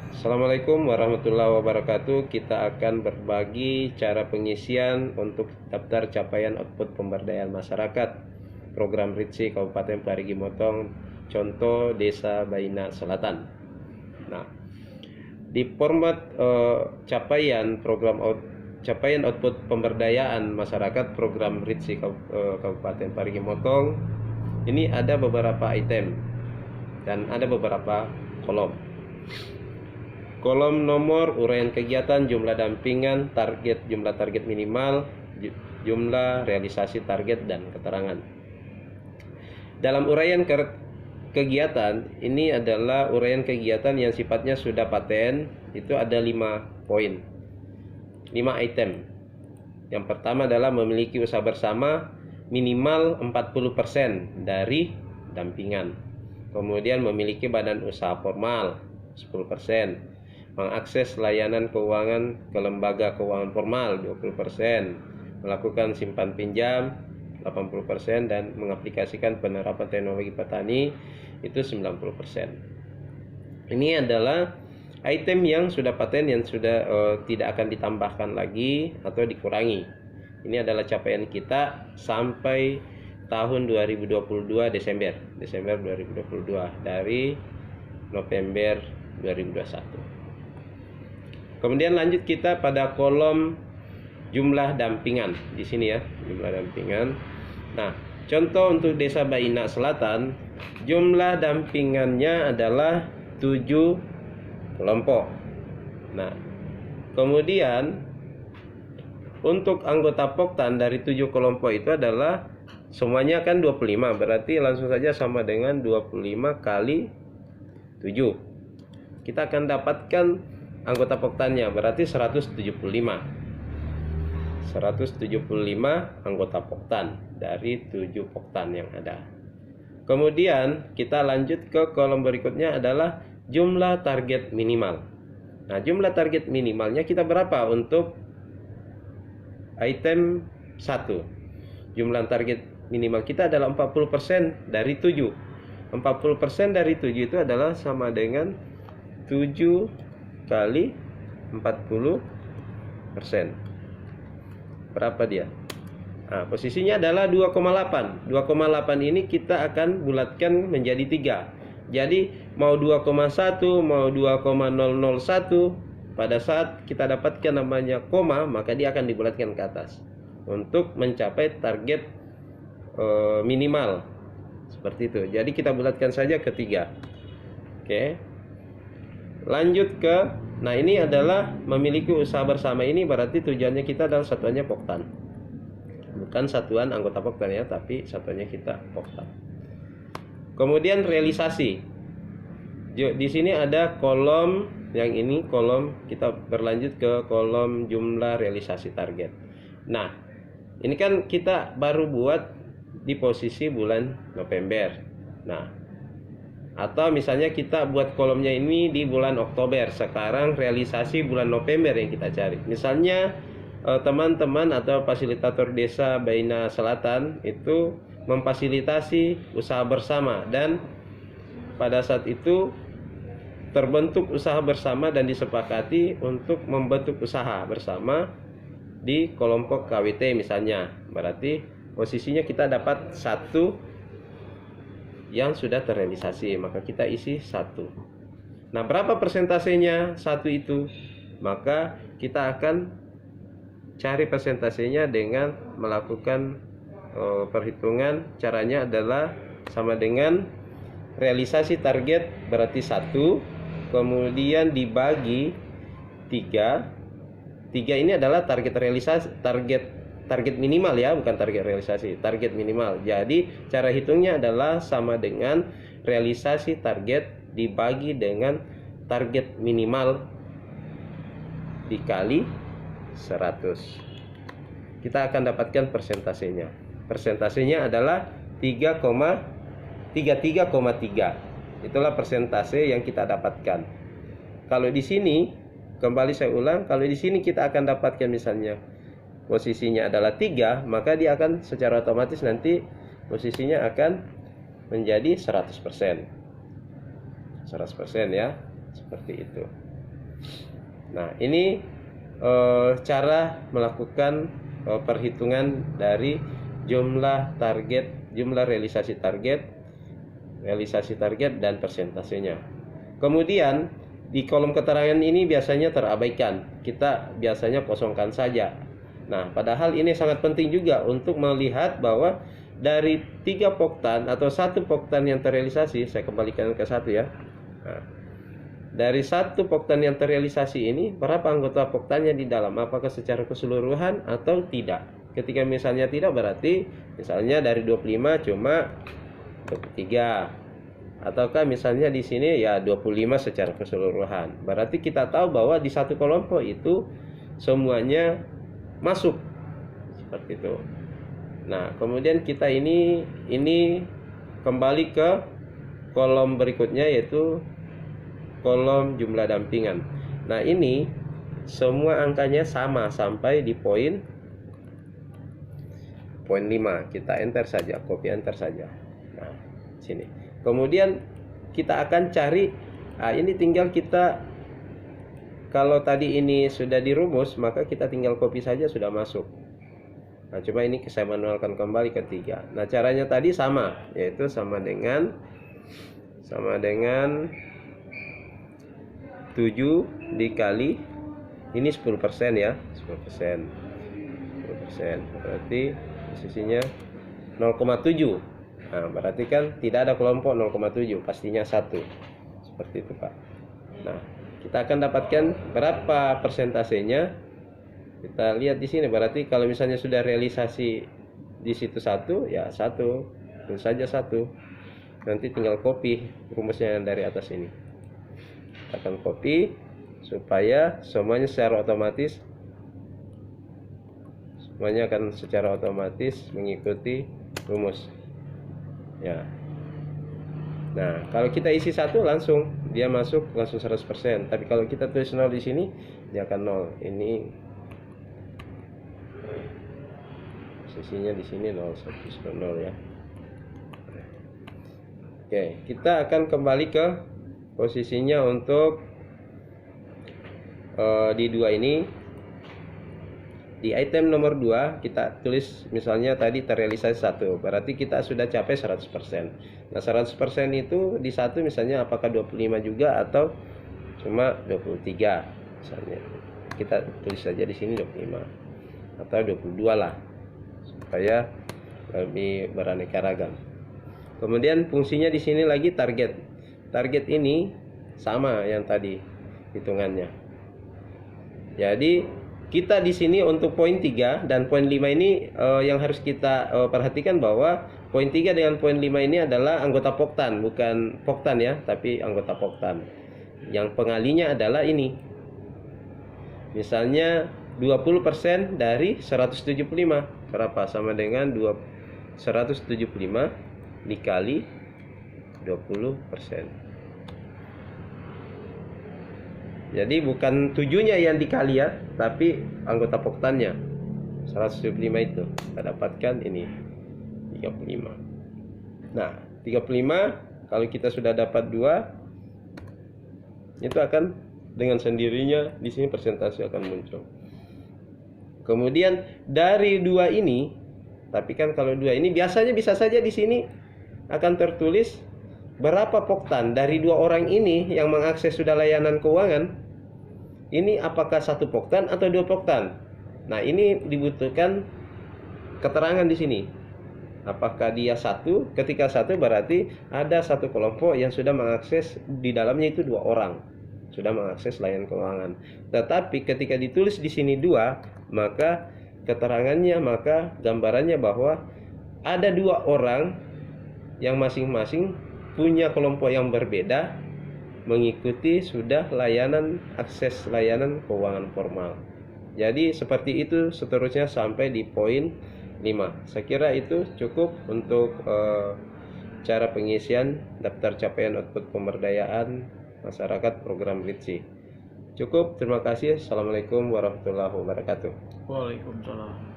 Assalamualaikum warahmatullahi wabarakatuh. Kita akan berbagi cara pengisian untuk daftar capaian output pemberdayaan masyarakat program RITSI Kabupaten Parigi Motong, contoh Desa Baina Selatan. Nah, di format capaian output pemberdayaan masyarakat program RITSI Kabupaten Parigi Motong, ini ada beberapa item dan ada beberapa kolom. Kolom nomor uraian kegiatan, jumlah dampingan, jumlah target minimal, jumlah realisasi target, dan keterangan. Dalam uraian kegiatan, ini adalah uraian kegiatan yang sifatnya sudah paten. Itu ada 5 poin, 5 item. Yang pertama adalah memiliki usaha bersama minimal 40% dari dampingan. Kemudian memiliki badan usaha formal 10%. Mengakses layanan keuangan ke lembaga keuangan formal 20%, melakukan simpan pinjam 80%, dan mengaplikasikan penerapan teknologi petani itu 90%. Ini adalah item yang sudah paten, yang sudah tidak akan ditambahkan lagi atau dikurangi. Ini adalah capaian kita sampai tahun 2022 Desember 2022 dari November 2021. Kemudian lanjut kita pada kolom jumlah dampingan di sini ya, jumlah dampingan. Nah, contoh untuk Desa Baina Selatan, jumlah dampingannya adalah 7 kelompok. Nah, kemudian untuk anggota Poktan dari 7 kelompok itu adalah semuanya kan 25, berarti langsung saja sama dengan 25 kali 7. Kita akan dapatkan anggota Poktannya, berarti 175 anggota Poktan dari 7 Poktan yang ada. Kemudian kita lanjut ke kolom berikutnya adalah jumlah target minimal. Nah, jumlah target minimalnya kita berapa untuk item 1? Jumlah target minimal kita adalah 40% dari 7. 40% dari 7 itu adalah sama dengan 7 kali 40%. Berapa dia? Nah, posisinya adalah 2,8. 2,8 ini kita akan bulatkan menjadi 3. Jadi mau 2,1 mau 2,001, pada saat kita dapatkan namanya koma, maka dia akan dibulatkan ke atas untuk mencapai target minimal. Seperti itu. Jadi kita bulatkan saja ke 3. Oke. Lanjut ke, nah ini adalah memiliki usaha bersama. Ini berarti tujuannya kita adalah satuannya Poktan, bukan satuan anggota Poktan ya, tapi satuannya kita Poktan. Kemudian realisasi. Di sini ada kolom yang ini, kolom kita berlanjut ke kolom jumlah realisasi target. Nah, ini kan kita baru buat di posisi bulan November. Nah, atau misalnya kita buat kolomnya ini di bulan Oktober. Sekarang realisasi bulan November yang kita cari. Misalnya teman-teman atau fasilitator Desa Baina Selatan itu memfasilitasi usaha bersama, dan pada saat itu terbentuk usaha bersama dan disepakati untuk membentuk usaha bersama di kelompok KWT misalnya. Berarti posisinya kita dapat 1 yang sudah terrealisasi, maka kita isi 1. Nah, berapa persentasenya 1 itu? Maka kita akan cari persentasenya dengan melakukan perhitungan. Caranya adalah sama dengan realisasi target berarti 1, kemudian dibagi 3. 3 ini adalah target realisasi, target minimal ya, bukan target realisasi, target minimal. Jadi cara hitungnya adalah sama dengan realisasi target dibagi dengan target minimal dikali 100. Kita akan dapatkan persentasenya. Persentasenya adalah 33,3. Itulah persentase yang kita dapatkan. Kalau di sini, kembali saya ulang, kalau di sini kita akan dapatkan misalnya posisinya adalah 3, maka dia akan secara otomatis nanti posisinya akan menjadi 100%. 100% ya, seperti itu. Nah, ini cara melakukan perhitungan dari jumlah target, jumlah realisasi target dan persentasenya. Kemudian di kolom keterangan ini biasanya terabaikan, kita biasanya kosongkan saja. Nah, padahal ini sangat penting juga untuk melihat bahwa dari 3 poktan atau 1 poktan yang terrealisasi, saya kembalikan ke 1 ya. Nah, dari 1 poktan yang terrealisasi ini, berapa anggota poktannya di dalam? Apakah secara keseluruhan atau tidak? Ketika misalnya tidak, berarti misalnya dari 25 cuma 23. Ataukah misalnya di sini ya 25 secara keseluruhan. Berarti kita tahu bahwa di satu kelompok itu semuanya masuk. Seperti itu. Nah, kemudian kita ini kembali ke kolom berikutnya, yaitu kolom jumlah dampingan. Nah, ini semua angkanya sama sampai di poin 5. Kita enter saja, copy enter saja. Nah, sini. Kemudian kita akan cari, ini tinggal kita, kalau tadi ini sudah dirumus, maka kita tinggal copy saja, sudah masuk. Nah, coba ini saya manualkan kembali ke 3. Nah, caranya tadi sama, yaitu sama dengan 7 dikali ini 10% ya, 10%. Berarti posisinya 0,7. Nah, berarti kan tidak ada kelompok 0,7, pastinya 1. Seperti itu, Pak. Nah, kita akan dapatkan berapa persentasenya. Kita lihat di sini, berarti kalau misalnya sudah realisasi di situ 1, ya 1. Tentu saja 1. Nanti tinggal copy rumusnya yang dari atas ini. Kita akan copy supaya semuanya secara otomatis mengikuti rumus. Ya. Nah, kalau kita isi 1 langsung dia masuk langsung 100%. Tapi kalau kita tulis 0 di sini, dia akan 0. Ini posisinya di sini 0, 1, 0 ya. Oke, kita akan kembali ke posisinya untuk di 2 ini. Di item nomor 2 kita tulis misalnya tadi terrealisasi 1, berarti kita sudah capai 100%. Nah, 100% itu di 1 misalnya apakah 25 juga atau cuma 23 misalnya. Kita tulis saja di sini 25 atau 22 lah, supaya lebih beraneka ragam. Kemudian fungsinya di sini lagi target. Target ini sama yang tadi hitungannya. Jadi kita di sini untuk poin 3 dan poin 5 ini yang harus kita perhatikan bahwa poin 3 dengan poin 5 ini adalah anggota poktan, bukan poktan ya, tapi anggota poktan. Yang pengalinya adalah ini. Misalnya 20% dari 175. Berapa? Sama dengan 175 dikali 20%. Jadi bukan 7-nya yang dikali ya, tapi anggota poktannya 175 itu kita dapatkan ini 35. Nah, 35 kalau kita sudah dapat 2, itu akan dengan sendirinya di sini persentase akan muncul. Kemudian dari 2 ini, tapi kan kalau 2 ini biasanya bisa saja di sini akan tertulis berapa poktan dari 2 orang ini yang mengakses sudah layanan keuangan. Ini apakah 1 poktan atau 2 poktan? Nah, ini dibutuhkan keterangan di sini. Apakah dia 1? Ketika 1 berarti ada 1 kelompok yang sudah mengakses, di dalamnya itu 2 orang sudah mengakses layanan keuangan. Tetapi ketika ditulis di sini 2, maka keterangannya, maka gambarannya bahwa ada 2 orang yang masing-masing punya kelompok yang berbeda mengikuti sudah akses layanan keuangan formal. Jadi seperti itu seterusnya sampai di poin 5. Saya kira itu cukup untuk cara pengisian daftar capaian output pemberdayaan masyarakat program LITSI. Cukup, terima kasih. Assalamualaikum warahmatullahi wabarakatuh. Waalaikumsalam.